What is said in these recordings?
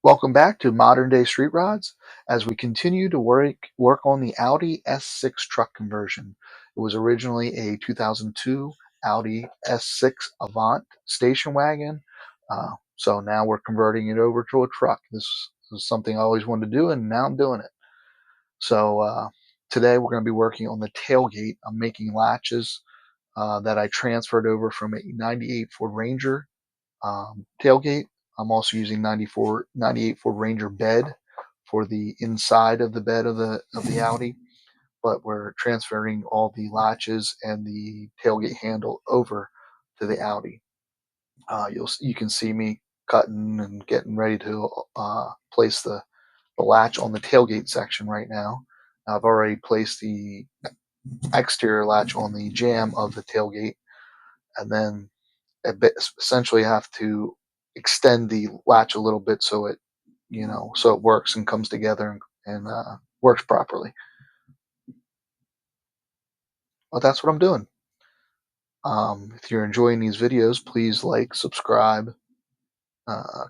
Welcome back to Modern Day Street Rods as we continue to work on the Audi S6 truck conversion. It was originally a 2002 Audi S6 Avant station wagon. So now we're converting it over to a truck. This is something I always wanted to do, and now I'm doing it. So today we're going to be working on the tailgate. I'm making latches that I transferred over from a 98 Ford Ranger tailgate. I'm also using 98 Ford Ranger bed for the inside of the bed of the Audi, but we're transferring all the latches and the tailgate handle over to the Audi. You can see me cutting and getting ready to place the latch on the tailgate section right now. I've already placed the exterior latch on the jamb of the tailgate, and then essentially have to extend the latch a little bit so it works and comes together and works properly. But that's what I'm doing. If you're enjoying these videos, please like, subscribe,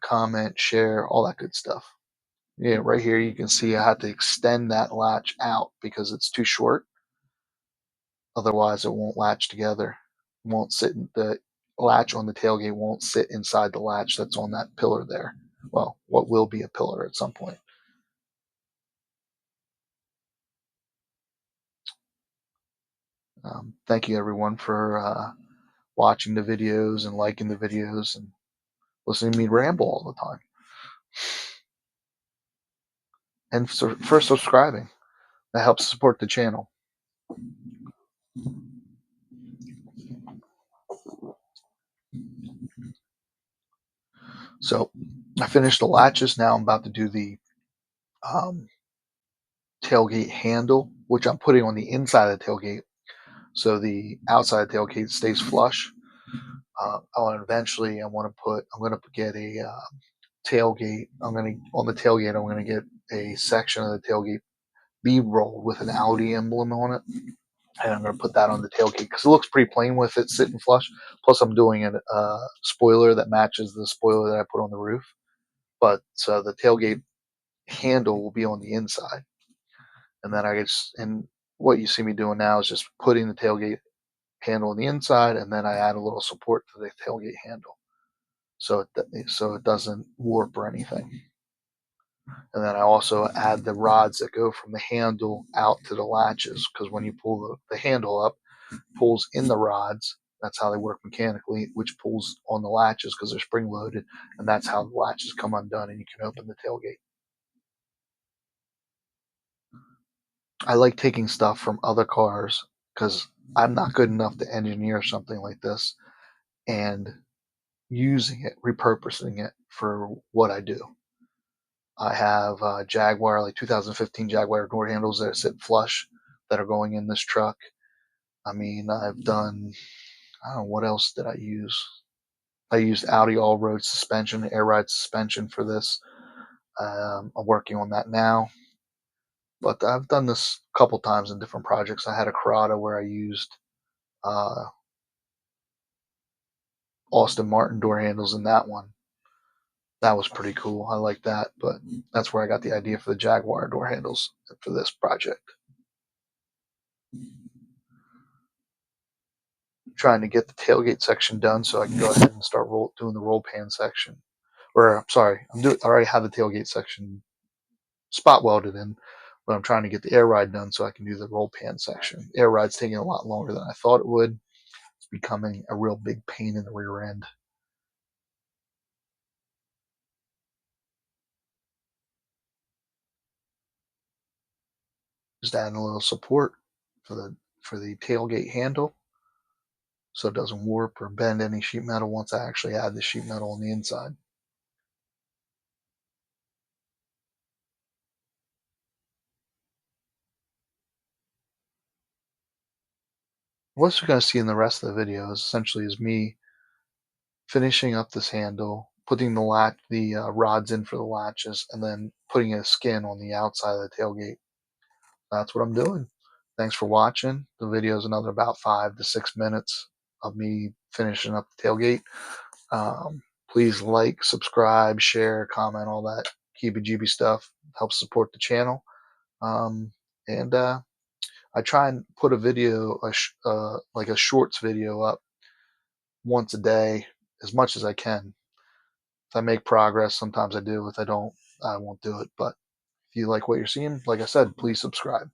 comment, share, all that good stuff. Yeah, right here you can see I had to extend that latch out because it's too short. Otherwise, it won't latch together. It won't sit in the latch on the tailgate won't sit inside the latch that's on that pillar there. Well, what will be a pillar at some point. Thank you everyone for watching the videos and liking the videos and listening to me ramble all the time. And for subscribing. That helps support the channel. So I finished the latches. Now I'm about to do the um, tailgate handle, which I'm putting on the inside of the tailgate. So the outside of the tailgate stays flush. Eventually, I'm going to get a tailgate. On the tailgate, I'm going to get a section of the tailgate bead rolled with an Audi emblem on it, and I'm going to put that on the tailgate because it looks pretty plain with it sitting flush. Plus, I'm doing a spoiler that matches the spoiler that I put on the roof. But so the tailgate handle will be on the inside, and then what you see me doing now is just putting the tailgate handle on the inside, and then I add a little support to the tailgate handle, so it doesn't warp or anything. And then I also add the rods that go from the handle out to the latches, because when you pull the handle up, it pulls in the rods. That's how they work mechanically, which pulls on the latches because they're spring loaded, and that's how the latches come undone and you can open the tailgate. I like taking stuff from other cars because I'm not good enough to engineer something like this and using it, repurposing it for what I do. I have Jaguar, like 2015 Jaguar door handles that sit flush that are going in this truck. I mean, I don't know, what else did I use? I used Audi all-road suspension, air ride suspension for this. I'm working on that now, but I've done this a couple times in different projects. I had a Corrado where I used uh, Austin Martin door handles in that one. That was pretty cool. I like that, but that's where I got the idea for the Jaguar door handles for this project. Trying to get the tailgate section done so I can go ahead and start doing the roll pan section. Or I'm sorry, I already have the tailgate section spot welded in, but I'm trying to get the air ride done so I can do the roll pan section. Air ride's taking a lot longer than I thought it would. It's becoming a real big pain in the rear end. Just adding a little support for the tailgate handle so it doesn't warp or bend any sheet metal once I actually add the sheet metal on the inside. What you're going to see in the rest of the video is essentially is me finishing up this handle, putting the rods in for the latches, and then putting a skin on the outside of the tailgate. That's what I'm doing. Thanks for watching. The video is another about 5 to 6 minutes of me finishing up the tailgate. Please like, subscribe, share, comment, all that heebie-jeebie stuff. Helps support the channel. Um, and I try and put a video, like a shorts video up once a day, as much as I can. If I make progress, sometimes I do. If I don't, I won't do it. But if you like what you're seeing, like I said, please subscribe.